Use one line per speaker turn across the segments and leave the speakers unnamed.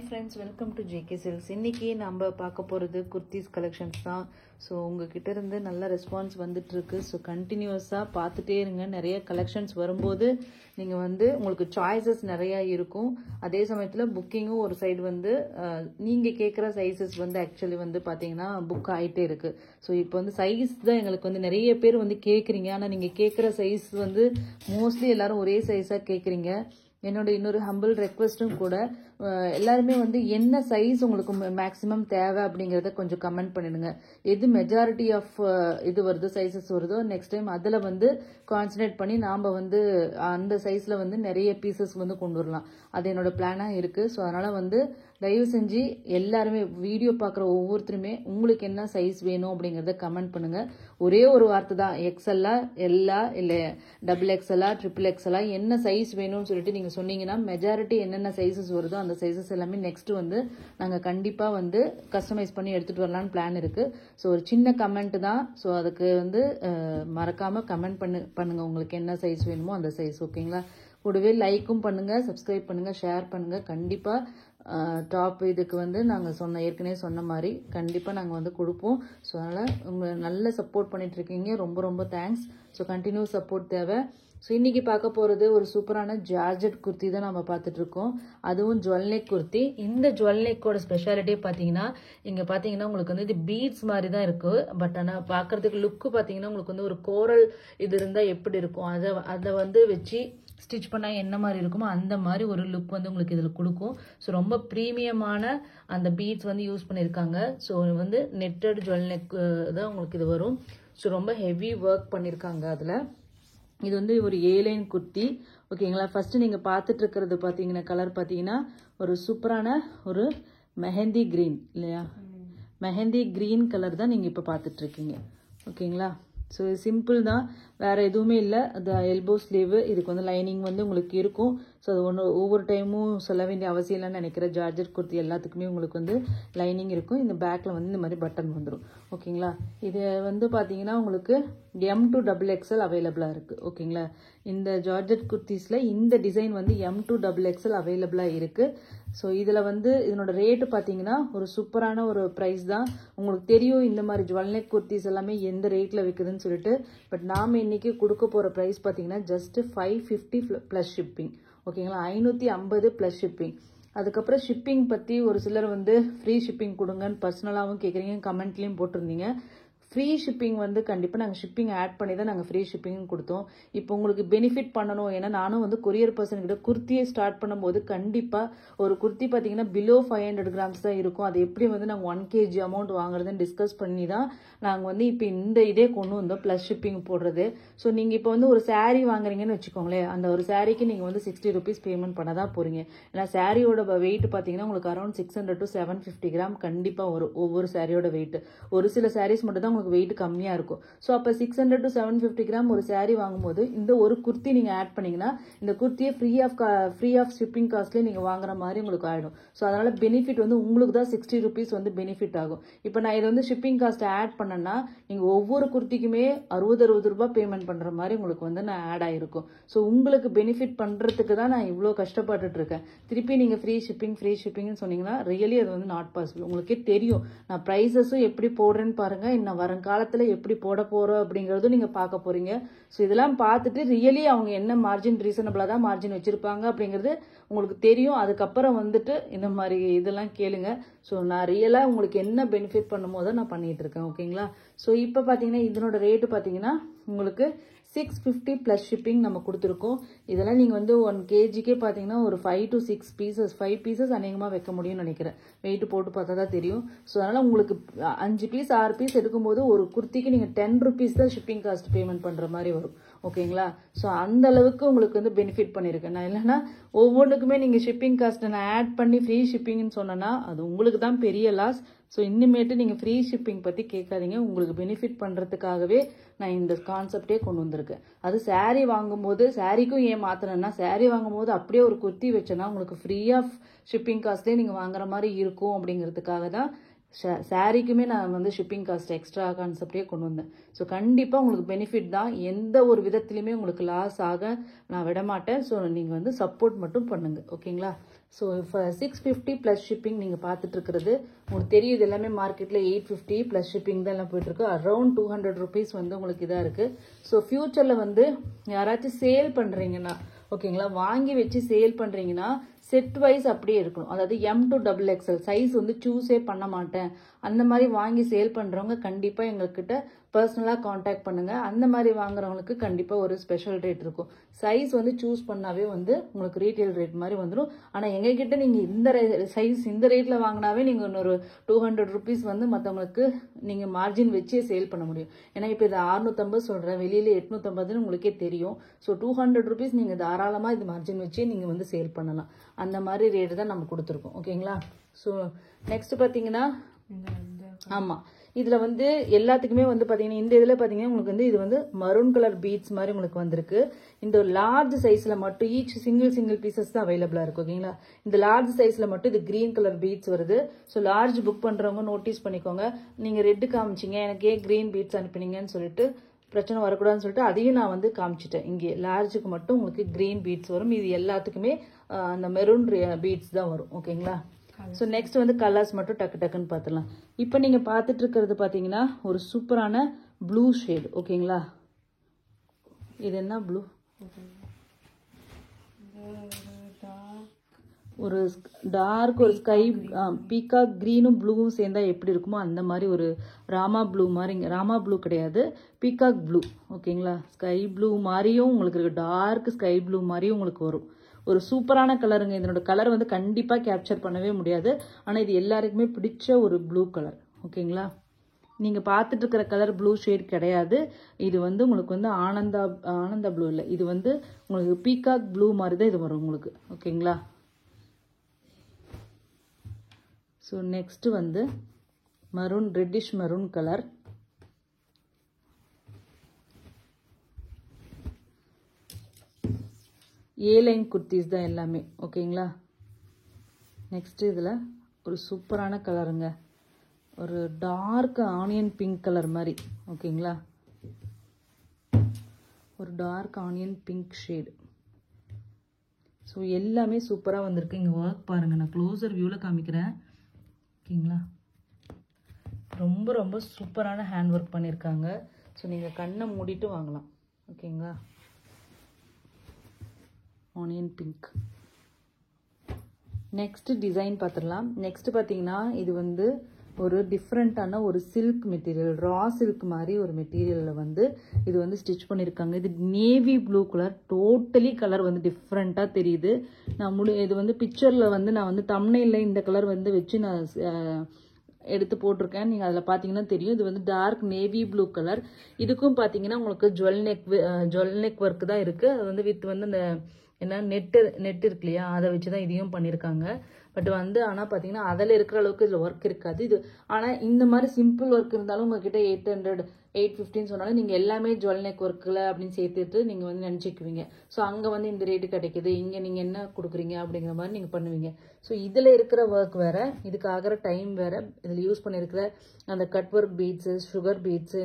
Friends, welcome to JK Silks. இன்னைக்கு நம்ம பார்க்க போறது குர்தீஸ் கலெக்ஷன்ஸ் தான். ஸோ உங்ககிட்ட இருந்து நல்ல ரெஸ்பான்ஸ் வந்துட்டு இருக்கு. ஸோ கண்டினியூஸாக பார்த்துட்டே இருங்க. நிறைய கலெக்ஷன்ஸ் வரும்போது நீங்கள் உங்களுக்கு சாய்ஸஸ் நிறையா இருக்கும். அதே சமயத்தில் புக்கிங்கும் ஒரு சைடு நீங்கள் கேட்குற சைஸஸ் ஆக்சுவலி பார்த்தீங்கன்னா புக் ஆகிட்டே இருக்கு. ஸோ இப்போ சைஸ் தான் எங்களுக்கு நிறைய பேர் கேட்குறீங்க. ஆனால் நீங்கள் கேட்குற சைஸ் மோஸ்ட்லி எல்லாரும் ஒரே சைஸாக கேட்குறீங்க. என்னோட இன்னொரு ஹம்பிள் ரெக்வெஸ்ட்டும் கூட எல்லாருமே என்ன சைஸ் உங்களுக்கு மேக்ஸிமம் தேவை அப்படிங்கிறத கொஞ்சம் கமெண்ட் பண்ணிடுங்க. எது மெஜாரிட்டி ஆஃப் இது வருதோ சைஸஸ் வருதோ நெக்ஸ்ட் டைம் அதில் கான்சன்ட்ரேட் பண்ணி நாம் அந்த சைஸில் நிறைய பீசஸ் கொண்டு வரலாம். அது என்னோட பிளானாக இருக்குது. ஸோ அதனால் தயவு செஞ்சு எல்லாருமே வீடியோ பார்க்குற ஒவ்வொருத்தருமே உங்களுக்கு என்ன சைஸ் வேணும் அப்படிங்கிறத கமெண்ட் பண்ணுங்கள். ஒரே ஒரு வார்த்தை தான், எக்ஸ்எல்லா எல்லா இல்லை டபுள் எக்ஸ்எல்லா ட்ரிபிள் எக்ஸ்எல்லா என்ன சைஸ் வேணும்னு சொல்லிட்டு நீங்கள் சொன்னீங்கன்னா மெஜாரிட்டி என்னென்ன சைஸஸ் வருதோ அந்த சைஸஸ் எல்லாமே நெக்ஸ்ட் நாங்கள் கண்டிப்பாக கஸ்டமைஸ் பண்ணி எடுத்துகிட்டு வரலான்னு பிளான் இருக்குது. ஸோ ஒரு சின்ன கமெண்ட் தான். ஸோ அதுக்கு மறக்காமல் கமெண்ட் பண்ணுங்கள் உங்களுக்கு என்ன சைஸ் வேணுமோ அந்த சைஸ். ஓகேங்களா? கூடவே லைக்கும் பண்ணுங்கள், சப்ஸ்கிரைப் பண்ணுங்கள், ஷேர் பண்ணுங்கள். கண்டிப்பாக டாப் இதுக்கு நாங்கள் ஏற்கனவே சொன்ன மாதிரி கண்டிப்பாக நாங்கள் கொடுப்போம். ஸோ அதனால் உங்களை நல்ல சப்போர்ட் பண்ணிட்டு இருக்கீங்க. ரொம்ப ரொம்ப தேங்க்ஸ். ஸோ கண்டினியூ சப்போர்ட் தேவை. ஸோ இன்னைக்கு பார்க்க போகிறது ஒரு சூப்பரான ஜார்ஜெட் குர்த்தி தான் நம்ம பார்த்துட்டு இருக்கோம். அதுவும் ஜுவல் நெக் குர்த்தி. இந்த ஜுவல் நெக்கோட ஸ்பெஷாலிட்டியே பார்த்தீங்கன்னா இங்கே பார்த்தீங்கன்னா உங்களுக்கு இது பீட்ஸ் மாதிரி தான் இருக்குது. பட் ஆனால் பார்க்கறதுக்கு லுக்கு பார்த்தீங்கன்னா உங்களுக்கு ஒரு கோரல் இது இருந்தால் எப்படி இருக்கும் அதை வச்சு ஸ்டிச் பண்ணால் என்ன மாதிரி இருக்குமோ அந்த மாதிரி ஒரு லுக் உங்களுக்கு இதில் கொடுக்கும். ஸோ ரொம்ப ப்ரீமியமான அந்த பீட்ஸ் யூஸ் பண்ணியிருக்காங்க. ஸோ நெட்டட் ஜுவல் நெக் தான் உங்களுக்கு இது வரும். ஸோ ரொம்ப ஹெவி ஒர்க் பண்ணியிருக்காங்க அதில். இது ஒரு ஏலைன் குர்த்தி. ஓகேங்களா? ஃபர்ஸ்ட் நீங்கள் பார்த்துட்டு இருக்கிறது பார்த்தீங்கன்னா கலர் பார்த்தீங்கன்னா ஒரு சூப்பரான ஒரு மெஹந்தி கிரீன் இல்லையா? மெஹந்தி கிரீன் கலர் தான் நீங்கள் இப்போ பார்த்துட்டு இருக்கீங்க. ஓகேங்களா? ஸோ சிம்பிள் தான், வேறு எதுவுமே இல்லை. அந்த எல்போ ஸ்லீவு இதுக்கு லைனிங் உங்களுக்கு இருக்கும். ஸோ அது ஒவ்வொரு டைமும் சொல்ல வேண்டிய அவசியம் இல்லைன்னு நினைக்கிறேன். ஜார்ஜெட் குர்த்தி எல்லாத்துக்குமே உங்களுக்கு லைனிங் இருக்கும். இந்த பேக்கில் இந்த மாதிரி பட்டன் வந்துடும். ஓகேங்களா? இது பார்த்தீங்கன்னா உங்களுக்கு M to XXL அவைலபிளாக இருக்குது. ஓகேங்களா? இந்த ஜார்ஜெட் குர்த்திஸில் இந்த டிசைன் M to XXL அவைலபிளாக இருக்குது. ஸோ இதில் இதனோட ரேட்டு பார்த்தீங்கன்னா ஒரு சூப்பரான ஒரு ப்ரைஸ் தான். உங்களுக்கு தெரியும் இந்த மாதிரி ஜுவல் நெக் குர்த்திஸ் எல்லாமே எந்த ரேட்டில் விற்குதுன்னு சொல்லிட்டு. பட் நாம் இன்னைக்கு கொடுக்க போகிற ப்ரைஸ் பார்த்தீங்கன்னா ஜஸ்ட் 550 ப்ளஸ் ஷிப்பிங். ஓகேங்களா? 550 ப்ளஸ் ஷிப்பிங். அதுக்கப்புறம் ஷிப்பிங் பற்றி ஒரு சிலர் ஃப்ரீ ஷிப்பிங் கொடுங்கன்னு பர்சனலாகவும் கேட்குறீங்க, கமெண்ட்லேயும் போட்டிருந்தீங்க. ஃப்ரீ ஷிப்பிங் கண்டிப்பாக நாங்கள் ஷிப்பிங் ஆட் பண்ணி தான் நாங்கள் ஃப்ரீ ஷிப்பிங் கொடுத்தோம். இப்போ உங்களுக்கு பெனிஃபிட் பண்ணணும். ஏன்னா நானும் கொரியர் பர்சன் கிட்ட குர்த்தியை ஸ்டார்ட் பண்ணும்போது கண்டிப்பாக ஒரு குர்த்தி பார்த்தீங்கன்னா பிலோ 500 கிராம்ஸ் தான் இருக்கும். அது எப்படி நாங்கள் 1 kg அமௌண்ட் வாங்குறதுன்னு டிஸ்கஸ் பண்ணி தான் நாங்கள் இப்போ இந்த இதே கொண்டு வந்தோம், ப்ளஸ் ஷிப்பிங் போடுறது. ஸோ நீங்கள் இப்போ ஒரு saree வாங்குறீங்கன்னு வச்சுக்கோங்களேன், அந்த ஒரு சாரீக்கு நீங்கள் 60 rupees பேமெண்ட் பண்ண தான் போகிறீங்க. ஏன்னா சாரியோட வெயிட் பார்த்தீங்கன்னா உங்களுக்கு அரௌண்ட் 600 to 750 கிராம் கண்டிப்பாக வரும் ஒவ்வொரு சாரியோட வெயிட். ஒரு சில சாரீஸ் மட்டும் தான் உங்களுக்கு வெயிட் கம்மியா இருக்கும். ஸோ அப்போ 600 to 750 கிராம் ஒரு சாரீ வாங்கும்போது இந்த ஒரு குர்த்தி நீங்க ஆட் பண்ணீங்கன்னா இந்த குர்த்தியை ஃப்ரீ ஆஃப் ஷிப்பிங் காஸ்ட்லேயே நீங்க வாங்குற மாதிரி உங்களுக்கு ஆயிடும். ஸோ அதனால பெனிஃபிட் உங்களுக்கு தான் 60 rupees பெனிஃபிட் ஆகும். இப்போ நான் இது ஷிப்பிங் காஸ்ட் ஆட் பண்ணேன்னா நீங்க ஒவ்வொரு குர்த்திக்குமே 60 ரூபாய் பேமெண்ட் பண்ற மாதிரி உங்களுக்கு நான் ஆட் ஆயிருக்கும். ஸோ உங்களுக்கு பெனிஃபிட் பண்றதுக்கு தான் நான் இவ்வளோ கஷ்டப்பட்டுட்டு இருக்கேன். திருப்பி நீங்க ஃப்ரீ ஷிப்பிங்னு சொன்னீங்கன்னா ரியலி அது நாட் பாசிபிள். உங்களுக்கே தெரியும் நான் ப்ரைஸஸும் எப்படி போடுறேன்னு பாருங்க. இன்னும் வருங்காலத்தில் எப்படி போட போறோம் அப்படிங்கறதும் நீங்க பார்க்க போறீங்க. ஸோ இதெல்லாம் பார்த்துட்டு ரியலி அவங்க என்ன மார்ஜின் ரீசனபிளா தான் மார்ஜின் வச்சிருப்பாங்க அப்படிங்கிறது உங்களுக்கு தெரியும். அதுக்கப்புறம் இந்த மாதிரி இதெல்லாம் கேளுங்க. ஸோ நான் ரியலா உங்களுக்கு என்ன பெனிஃபிட் பண்ணுமோ தான் நான் பண்ணிட்டு இருக்கேன். ஓகேங்களா? ஸோ இப்போ பார்த்தீங்கன்னா இதனோட ரேட்டு பார்த்தீங்கன்னா உங்களுக்கு 650 ப்ளஸ் ஷிப்பிங் நம்ம கொடுத்துருக்கோம். இதெல்லாம் நீங்கள் 1 kgக்கே பார்த்தீங்கன்னா ஒரு 5 to 6 பீசஸ் 5 பீசஸ் அநேகமாக வைக்க முடியும்னு நினைக்கிறேன். வெயிட் போட்டு பார்த்தா தான் தெரியும். ஸோ அதனால் உங்களுக்கு 5 பீஸ் 6 பீஸ் எடுக்கும்போது ஒரு குர்த்திக்கு நீங்கள் 10 rupees தான் ஷிப்பிங் காஸ்ட் பேமெண்ட் பண்ணுற மாதிரி வரும். ஓகேங்களா? ஸோ அந்த அளவுக்கு உங்களுக்கு பெனிஃபிட் பண்ணியிருக்கேன் நான். இல்லைன்னா ஒவ்வொன்றுக்குமே நீங்கள் ஷிப்பிங் காஸ்ட்டை நான் ஆட் பண்ணி ஃப்ரீ ஷிப்பிங்னு சொன்னேன்னா அது உங்களுக்கு தான் பெரிய லாஸ். ஸோ இனிமேட்டு நீங்கள் ஃப்ரீ ஷிப்பிங் பற்றி கேட்காதீங்க. உங்களுக்கு பெனிஃபிட் பண்ணுறதுக்காகவே நான் இந்த கான்செப்டே கொண்டு வந்திருக்கேன். அது சாரீ வாங்கும்போது சாரீக்கும் ஏன் மாற்றினேன்னா சாரீ வாங்கும்போது அப்படியே ஒரு குர்த்தி வச்சேன்னா உங்களுக்கு ஃப்ரீ ஆஃப் ஷிப்பிங் காஸ்ட்லேயே நீங்கள் வாங்குற மாதிரி இருக்கும் அப்படிங்கிறதுக்காக தான் சாரீக்குமே நான் ஷிப்பிங் காஸ்ட் எக்ஸ்ட்ரா கான்செப்டே கொண்டு வந்தேன். ஸோ கண்டிப்பாக உங்களுக்கு பெனிஃபிட் தான். எந்த ஒரு விதத்துலையுமே உங்களுக்கு லாஸ் ஆக நான் விடமாட்டேன். ஸோ நீங்கள் சப்போர்ட் மட்டும் பண்ணுங்க. ஓகேங்களா? ஸோ இப்போ 650 ப்ளஸ் ஷிப்பிங் நீங்கள் பார்த்துட்டு இருக்கிறது உங்களுக்கு தெரியுது. எல்லாமே மார்க்கெட்டில் 850 ப்ளஸ் ஷிப்பிங் தான் எல்லாம் போயிட்டுருக்கு. அரௌண்ட் 200 rupees வந்து உங்களுக்கு இதாக இருக்குது. ஸோ ஃப்யூச்சரில் வந்து யாராச்சும் சேல் பண்ணுறீங்கன்னா ஓகேங்களா, வாங்கி வச்சு சேல் பண்ணுறீங்கன்னா செட் வைஸ் அப்படியே இருக்கணும். அதாவது M to XXL சைஸ் வந்து சூஸே பண்ண மாட்டேன் அந்த மாதிரி வாங்கி சேல் பண்ணுறவங்க கண்டிப்பாக எங்ககிட்ட பர்சனலாக காண்டாக்ட் பண்ணுங்கள். அந்த மாதிரி வாங்குறவங்களுக்கு கண்டிப்பாக ஒரு ஸ்பெஷல் ரேட் இருக்கும். சைஸ் வந்து சூஸ் பண்ணாவே வந்து உங்களுக்கு ரீட்டைல் ரேட் மாதிரி வந்துடும். ஆனால் எங்ககிட்ட நீங்கள் இந்த சைஸ் இந்த ரேட்டில் வாங்கினாவே நீங்கள் இன்னொரு 200 rupees வந்து மற்றவங்களுக்கு நீங்கள் மார்ஜின் வச்சே சேல் பண்ண முடியும். ஏன்னா இப்போ இது 650 சொல்கிறேன், வெளியில் 850 உங்களுக்கே தெரியும். ஸோ 200 rupees நீங்கள் தாராளமாக இது மார்ஜின் வச்சே நீங்கள் வந்து சேல் பண்ணலாம். அந்த மாதிரி ரேட்டு தான் நம்ம கொடுத்துருக்கோம். ஓகேங்களா. ஸோ நெக்ஸ்ட் பார்த்தீங்கன்னா ஆமாம், இதில் வந்து எல்லாத்துக்குமே வந்து பார்த்தீங்கன்னா இந்த இதில் பார்த்தீங்கன்னா உங்களுக்கு வந்து இது வந்து மரூன் கலர் பீட்ஸ் மாதிரி உங்களுக்கு வந்திருக்கு. இந்த லார்ஜ் சைஸில் மட்டும் ஈச் சிங்கிள் பீசஸ் தான் அவைலபிளாக இருக்கும். ஓகேங்களா. இந்த லார்ஜ் சைஸில் மட்டும் இது கிரீன் கலர் பீட்ஸ் வருது. ஸோ லார்ஜ் புக் பண்ணுறவங்க நோட்டீஸ் பண்ணிக்கோங்க. நீங்கள் ரெட்டு காமிச்சிங்க, எனக்கு ஏன் கிரீன் பீட்ஸ் அனுப்பினீங்கன்னு சொல்லிட்டு பிரச்சனை வரக்கூடாதுன்னு சொல்லிட்டு அதையும் நான் வந்து காமிச்சிட்டேன். இங்கே லார்ஜுக்கு மட்டும் உங்களுக்கு கிரீன் பீட்ஸ் வரும். இது எல்லாத்துக்குமே அந்த மெரூன் பீட்ஸ் தான் வரும். ஓகேங்களா. ஸோ நெக்ஸ்ட் வந்து கலர்ஸ் மட்டும் டக்குன்னு பார்த்துடலாம். இப்போ நீங்கள் பார்த்துட்டு இருக்கிறது பார்த்தீங்கன்னா ஒரு சூப்பரான ப்ளூ ஷேட். ஓகேங்களா. இது என்ன ப்ளூ, ஒரு டார்க் ஒரு ஸ்கை பீகாக் கிரீனும் ப்ளூவும் சேர்ந்தா எப்படி இருக்குமோ அந்த மாதிரி ஒரு ராமா ப்ளூ மாதிரி. ராமா ப்ளூ கிடையாது, பீகாக் ப்ளூ. ஓகேங்களா. ஸ்கை ப்ளூ மாதிரியும் உங்களுக்கு இருக்கு, டார்க் ஸ்கை ப்ளூ மாதிரியும் உங்களுக்கு வரும். ஒரு சூப்பரான கலருங்க. இதனோட கலர் வந்து கண்டிப்பாக கேப்சர் பண்ணவே முடியாது. ஆனால் இது எல்லாருக்குமே பிடிச்ச ஒரு ப்ளூ கலர். ஓகேங்களா. நீங்கள் பார்த்துட்டு இருக்கிற கலர் ப்ளூ ஷேட் கிடையாது. இது வந்து உங்களுக்கு வந்து ஆனந்தா ப்ளூ இல்லை, இது வந்து உங்களுக்கு பீகாக் ப்ளூ மாதிரி தான் இது வரும் உங்களுக்கு. ஓகேங்களா. ஸோ நெக்ஸ்ட் வந்து maroon, reddish maroon colour. Line kurtis தான் எல்லாமே. ஓகேங்களா. நெக்ஸ்ட் இதில் ஒரு சூப்பரான கலருங்க, ஒரு டார்க் ஆனியன் பிங்க் கலர் மாதிரி. ஓகேங்களா. ஒரு dark onion pink shade. So எல்லாமே சூப்பராக வந்திருக்கு. இங்கே ஒர்க் பாருங்கள், நான் க்ளோசர் வியூவில் காமிக்கிறேன். ஓகேங்களா. ரொம்ப ரொம்ப சூப்பரான ஹேண்ட் ஒர்க் பண்ணியிருக்காங்க. ஸோ நீங்கள் கண்ணை மூடிட்டு வாங்கலாம். ஓகேங்களா. Onion pink. நெக்ஸ்ட் டிசைன் பார்த்துடலாம். நெக்ஸ்ட் பார்த்தீங்கன்னா இது வந்து ஒரு டிஃப்ரெண்ட்டான ஒரு சில்க் மெட்டீரியல், ரா சில்க் மாதிரி ஒரு மெட்டீரியலில் வந்து இது வந்து ஸ்டிச் பண்ணியிருக்காங்க. இது navy blue colour, totally colour வந்து டிஃப்ரெண்ட்டாக தெரியுது. இது வந்து பிக்சரில் வந்து நான் வந்து தம்ப்நெயில்ல இந்த கலர் வந்து வச்சு நான் எடுத்து போட்டிருக்கேன். நீங்கள் அதில் பார்த்தீங்கன்னா தெரியும். இது வந்து டார்க் நேவி ப்ளூ கலர். இதுக்கும் பார்த்தீங்கன்னா உங்களுக்கு ஜுவல் நெக் ஒர்க் தான் இருக்குது. அது வந்து வித் வந்து அந்த என்ன நெட்டு இருக்கு இல்லையா, அதை வச்சு தான் இதையும் பண்ணியிருக்காங்க. பட் வந்து ஆனால் பார்த்தீங்கன்னா அதில் இருக்கிற அளவுக்கு இதில் ஒர்க் இருக்காது. இது ஆனால் இந்த மாதிரி சிம்பிள் ஒர்க் இருந்தாலும் உங்ககிட்ட 800 850 சொன்னாலும் நீங்கள் எல்லாமே ஜுவல் நெக் ஒர்க்கில் அப்படின்னு சேர்த்துட்டு நீங்கள் வந்து நினச்சிக்குவீங்க. ஸோ அங்கே வந்து இந்த ரேட்டு கிடைக்குது, இங்கே நீங்கள் என்ன கொடுக்குறீங்க அப்படிங்கிற மாதிரி நீங்கள் பண்ணுவீங்க. ஸோ இதில் இருக்கிற ஒர்க் வேறு, இதுக்கு ஆகிற டைம் வேறு, இதில் யூஸ் பண்ணியிருக்கிற அந்த cut work beads, sugar beads,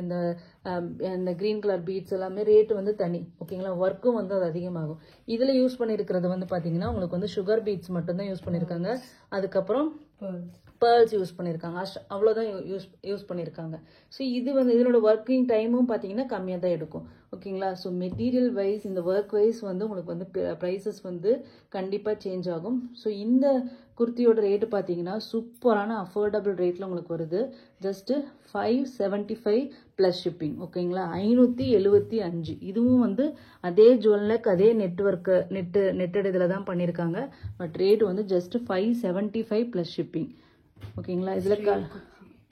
இந்த க்ரீன் கலர் பீட்ஸ் எல்லாமே ரேட்டு வந்து தனி. ஓகேங்களா. ஒர்க்கும் வந்து அது அதிகமாகும். இதில் யூஸ் பண்ணியிருக்கிறது வந்து பார்த்தீங்கன்னா உங்களுக்கு வந்து சுகர் பீட்ஸ் மட்டும்தான் யூஸ் பண்ணியிருக்காங்க. அதுக்கப்புறம் பேர்ல்ஸ் யூஸ் பண்ணியிருக்காங்க. அவ்வளோதான் யூஸ் பண்ணியிருக்காங்க. ஸோ இது வந்து இதனோட ஒர்க்கிங் டைமும் பார்த்தீங்கன்னா கம்மியாக தான் எடுக்கும். ஓகேங்களா. ஸோ மெட்டீரியல் வைஸ் இந்த ஒர்க் வைஸ் வந்து உங்களுக்கு வந்து ப்ரைஸஸ் வந்து கண்டிப்பாக சேஞ்ச் ஆகும். ஸோ இந்த குர்த்தியோட ரேட்டு பார்த்தீங்கன்னா சூப்பரான அஃபோர்டபுள் ரேட்டில் உங்களுக்கு வருது. Just 575 plus shipping. ஓகேங்களா. 575. இதுவும் வந்து அதே ஜுவல்நெக் அதே நெட்டட் இதில் தான் பண்ணியிருக்காங்க. பட் ரேட்டு வந்து ஜஸ்ட் 575 ப்ளஸ் ஷிப்பிங். ஓகேங்களா. இதில்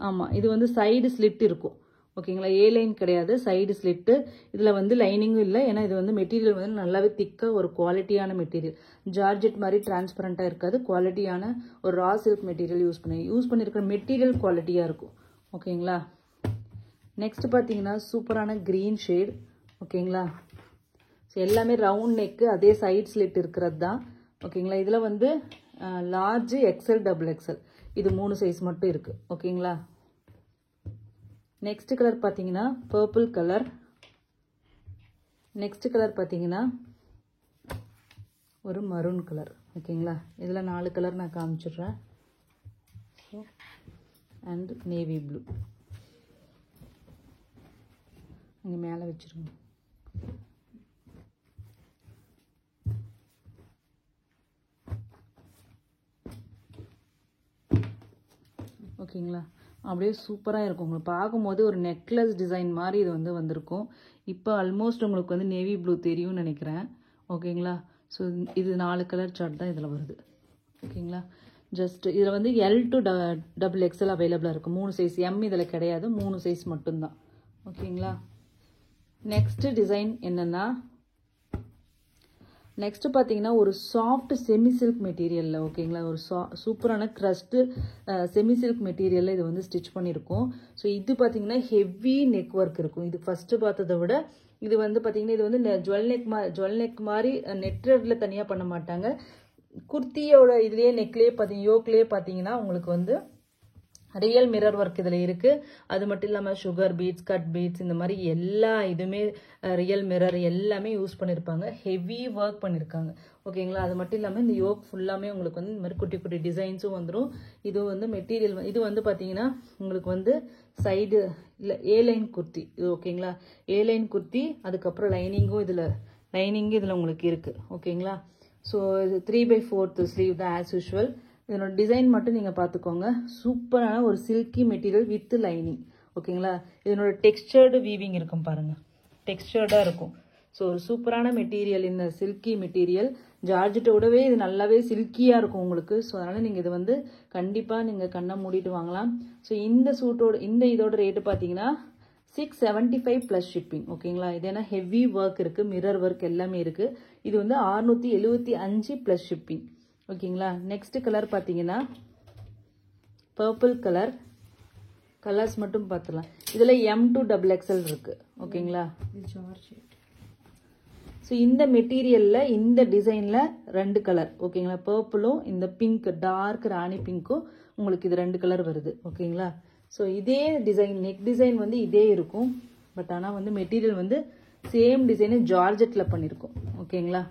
ஆமாம், இது வந்து சைடு ஸ்லிட் இருக்கும். ஓகேங்களா. லைன் கிடையாது, சைடு ஸ்லிட்டு. இதில் வந்து லைனிங்கும் இல்லை. ஏன்னா இது வந்து மெட்டீரியல் வந்து நல்லாவே திக்காக ஒரு குவாலிட்டியான மெட்டீரியல், ஜார்ஜெட் மாதிரி டிரான்ஸ்பரண்ட்டாக இருக்காது. குவாலிட்டியான ஒரு ரா சில்க் மெட்டீரியல் யூஸ் பண்ணியிருக்கிற மெட்டீரியல் குவாலிட்டியாக இருக்கும். ஓகேங்களா. நெக்ஸ்ட் பார்த்தீங்கன்னா சூப்பரான க்ரீன் ஷேட். ஓகேங்களா. ஸோ எல்லாமே ரவுண்ட் நெக்கு, அதே சைட் ஸ்லிட் இருக்கிறது தான். ஓகேங்களா. இதில் வந்து லார்ஜ், எக்ஸல், XXL இது 3 சைஸ் மட்டும் இருக்குது. ஓகேங்களா. நெக்ஸ்ட் கலர் பார்த்தீங்கன்னா பர்பிள் கலர். நெக்ஸ்ட் கலர் பார்த்தீங்கன்னா ஒரு மரூன் கலர். ஓகேங்களா. இதில் 4 கலர் நான் காமிச்சிடுறேன். அண்ட் நேவி ப்ளூ இங்கே மேலே வச்சுருங்க. ஓகேங்களா. அப்படியே சூப்பராக இருக்கும். உங்களுக்கு பார்க்கும்போது ஒரு நெக்லஸ் டிசைன் மாதிரி இது வந்து வந்திருக்கும். இப்போ ஆல்மோஸ்ட் உங்களுக்கு வந்து நேவி ப்ளூ தெரியும்னு நினைக்கிறேன். ஓகேங்களா. ஸோ இது 4 கலர் சார்ட் தான் இதில் வருது. ஓகேங்களா. ஜஸ்ட் இதில் வந்து L to XXL அவைலபிளாக இருக்குது. 3 சைஸ். M இதில் கிடையாது, 3 சைஸ் மட்டும்தான். ஓகேங்களா. நெக்ஸ்ட் டிசைன் என்னென்னா, நெக்ஸ்ட் பார்த்தீங்கன்னா ஒரு சாஃப்ட் செமி சில்க் மெட்டீரியலில். ஓகேங்களா. ஒரு சூப்பரான க்ரஸ்ட்டு செமி சில்க் மெட்டீரியலில் இது வந்து ஸ்டிச் பண்ணியிருக்கோம். ஸோ இது பார்த்தீங்கன்னா ஹெவி நெக் ஒர்க் இருக்கும். இது ஃபஸ்ட்டு பார்த்ததை விட இது வந்து பார்த்தீங்கன்னா இது வந்து ஜுவல் நெக் மாதிரி நெட்ரடில் தனியாக பண்ண மாட்டாங்க. குர்த்தியோட இதுலேயே நெக்லேயே பார்த்தீங்க யோக்லேயே பார்த்தீங்கன்னா உங்களுக்கு வந்து ரியல் மிரர் ஒர்க் இதில் இருக்குது. அது மட்டும் இல்லாமல் சுகர் பீட்ஸ், கட் பீட்ஸ், இந்த மாதிரி எல்லா இதுவுமே ரியல் மிரர் எல்லாமே யூஸ் பண்ணியிருப்பாங்க. ஹெவி ஒர்க் பண்ணியிருக்காங்க. ஓகேங்களா. அது மட்டும் இல்லாமல் இந்த யோக் ஃபுல்லாமே உங்களுக்கு வந்து இந்த மாதிரி குட்டி குட்டி டிசைன்ஸும் வந்துடும். இது வந்து மெட்டீரியல் இது வந்து பார்த்தீங்கன்னா உங்களுக்கு வந்து சைடு இல்லை லைன் குர்த்தி. இது ஓகேங்களா. லைன் குர்த்தி. அதுக்கப்புறம் லைனிங்கும் இதில் உங்களுக்கு இருக்குது. ஓகேங்களா. ஸோ இது 3/4 ஸ்லீவ் தான் ஆஸ் யூஷுவல். இதனோட டிசைன் மட்டும் நீங்கள் பார்த்துக்கோங்க. சூப்பரான ஒரு சில்கி மெட்டீரியல் வித் லைனிங். ஓகேங்களா. இதனோட டெக்ஸ்டர்டு வீவிங் இருக்கும் பாருங்கள். டெக்ஸ்டர்டாக இருக்கும். ஸோ ஒரு சூப்பரான மெட்டீரியல் இந்த சில்கி மெட்டீரியல். ஜார்ஜெட்டோடவே இது நல்லாவே சில்கியாக இருக்கும் உங்களுக்கு. ஸோ அதனால் நீங்கள் இது வந்து கண்டிப்பாக நீங்கள் கண்ணை மூடிட்டு வாங்கலாம். ஸோ இந்த இதோட ரேட்டு பார்த்தீங்கன்னா 675 ப்ளஸ் ஷிப்பிங். ஓகேங்களா. இது ஏன்னா ஹெவி ஒர்க் இருக்குது, மிரர் ஒர்க் எல்லாமே இருக்குது. இது வந்து 675 ப்ளஸ் ஷிப்பிங். ஓகேங்களா. நெக்ஸ்ட் கலர் பார்த்தீங்கன்னா பர்பிள் கலர். கலர்ஸ் மட்டும் பார்த்துலாம். இதில் M to XXL இருக்குது. ஓகேங்களா. ஸோ இந்த மெட்டீரியலில் இந்த டிசைனில் 2 கலர். ஓகேங்களா. பர்பிளும் இந்த பிங்க் டார்க் ராணி பிங்க்கும் உங்களுக்கு இது 2 கலர் வருது. ஓகேங்களா. ஸோ இதே டிசைன் நெக் டிசைன் வந்து இதே இருக்கும். பட் ஆனால் வந்து மெட்டீரியல் வந்து சேம் டிசைனு ஜார்ஜெட்டில் பண்ணியிருக்கோம். ஓகேங்களா.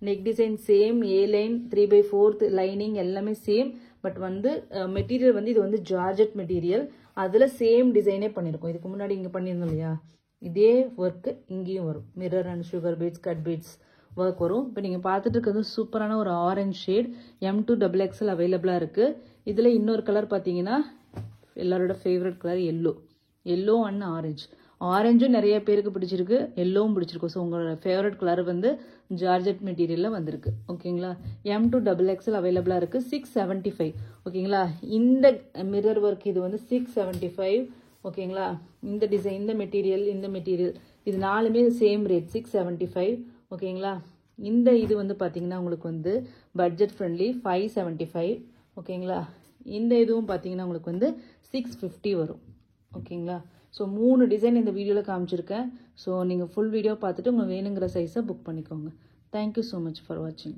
Neck design same, line 3/4 lining எல்லாமே சேம். பட் வந்து மெட்டீரியல் வந்து இது வந்து ஜார்ஜெட் மெட்டீரியல். அதில் சேம் டிசைனே பண்ணியிருக்கோம். இதுக்கு முன்னாடி இங்கே பண்ணியிருந்தோம் இல்லையா, இதே ஒர்க்கு இங்கேயும் வரும். Mirror and sugar beads, cut beads work வரும். இப்போ நீங்கள் பார்த்துட்டு இருக்கிறது சூப்பரான ஒரு orange shade. M to XXL அவைலபிளாக இருக்குது. இதில் இன்னொரு கலர் பார்த்தீங்கன்னா எல்லாரோட favourite colour yellow and orange. ஆரஞ்சும் நிறைய பேருக்கு பிடிச்சிருக்கு, எல்லோவும் பிடிச்சிருக்கு. ஸோ உங்களோட ஃபேவரட் கலர் வந்து ஜார்ஜெட் மெட்டீரியலில் வந்திருக்கு. ஓகேங்களா. M to XXL அவைலபிளாக இருக்குது. 675. ஓகேங்களா. இந்த மிரர் ஒர்க் இது வந்து 675. ஓகேங்களா. இந்த டிசைன் இந்த மெட்டீரியல் இது 4மே சேம் ரேட் 675. ஓகேங்களா. இந்த இது வந்து பார்த்தீங்கன்னா உங்களுக்கு வந்து பட்ஜெட் ஃப்ரெண்ட்லி 575. ஓகேங்களா. இந்த இதுவும் பார்த்தீங்கன்னா உங்களுக்கு வந்து 650 வரும். ஓகேங்களா. ஸோ 3 டிசைன் இந்த வீடியோவில் காமிச்சிருக்கேன். ஸோ நீங்கள் ஃபுல் வீடியோ பார்த்துட்டு உங்களுக்கு வேணுங்கிற சைஸை புக் பண்ணிக்கோங்க. தேங்க்யூ ஸோ மச் ஃபார் வாட்சிங்.